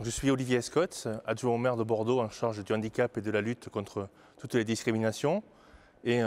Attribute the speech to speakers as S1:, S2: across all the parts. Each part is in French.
S1: Je suis Olivier Escotz, adjoint au maire de Bordeaux en charge du handicap et de la lutte contre toutes les discriminations. Et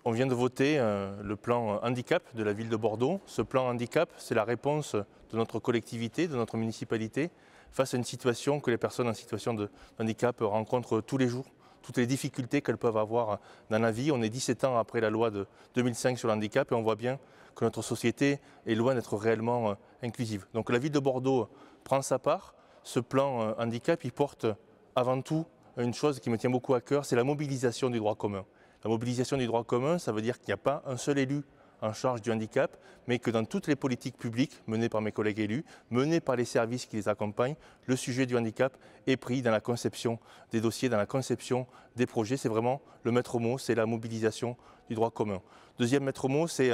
S1: on vient de voter le plan handicap de la ville de Bordeaux. Ce plan handicap, c'est la réponse de notre collectivité, de notre municipalité, face à une situation que les personnes en situation de handicap rencontrent tous les jours, toutes les difficultés qu'elles peuvent avoir dans la vie. On est 17 ans après la loi de 2005 sur le handicap et on voit bien que notre société est loin d'être réellement inclusive. Donc la ville de Bordeaux prend sa part. Ce plan handicap, il porte avant tout une chose qui me tient beaucoup à cœur, c'est la mobilisation du droit commun. La mobilisation du droit commun, ça veut dire qu'il n'y a pas un seul élu en charge du handicap, mais que dans toutes les politiques publiques menées par mes collègues élus, menées par les services qui les accompagnent, le sujet du handicap est pris dans la conception des dossiers, dans la conception des projets. C'est vraiment le maître mot, c'est la mobilisation du droit commun. Deuxième maître mot, c'est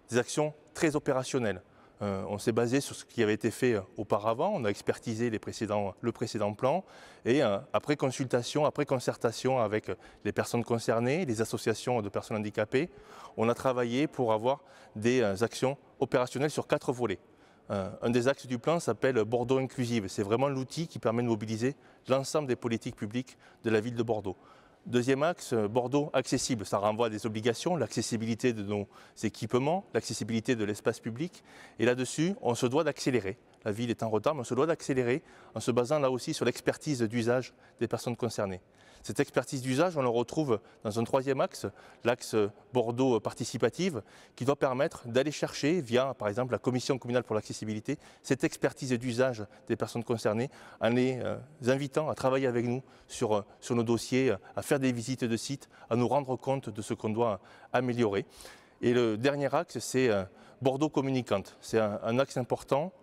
S1: des actions très opérationnelles. On s'est basé sur ce qui avait été fait auparavant, on a expertisé le précédent plan et après consultation, après concertation avec les personnes concernées, les associations de personnes handicapées, on a travaillé pour avoir des actions opérationnelles sur 4 volets. Un des axes du plan s'appelle Bordeaux Inclusive, c'est vraiment l'outil qui permet de mobiliser l'ensemble des politiques publiques de la ville de Bordeaux. Deuxième axe, Bordeaux accessible, ça renvoie à des obligations, l'accessibilité de nos équipements, l'accessibilité de l'espace public. Et là-dessus, on se doit d'accélérer. La ville est en retard, mais on se doit d'accélérer en se basant là aussi sur l'expertise d'usage des personnes concernées. Cette expertise d'usage, on la retrouve dans un troisième axe, l'axe Bordeaux participative, qui doit permettre d'aller chercher, via par exemple la commission communale pour l'accessibilité, cette expertise d'usage des personnes concernées, en les invitant à travailler avec nous sur nos dossiers, à faire des visites de sites, à nous rendre compte de ce qu'on doit améliorer. Et le dernier axe, c'est Bordeaux communicante. C'est un axe important.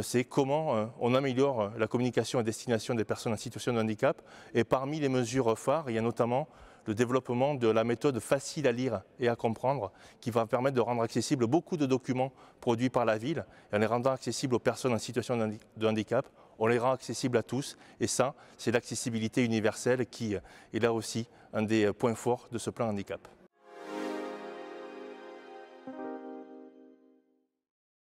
S1: C'est comment on améliore la communication à destination des personnes en situation de handicap. Et parmi les mesures phares, il y a notamment le développement de la méthode facile à lire et à comprendre qui va permettre de rendre accessibles beaucoup de documents produits par la ville. Et en les rendant accessibles aux personnes en situation de handicap, on les rend accessibles à tous. Et ça, c'est l'accessibilité universelle qui est là aussi un des points forts de ce plan handicap.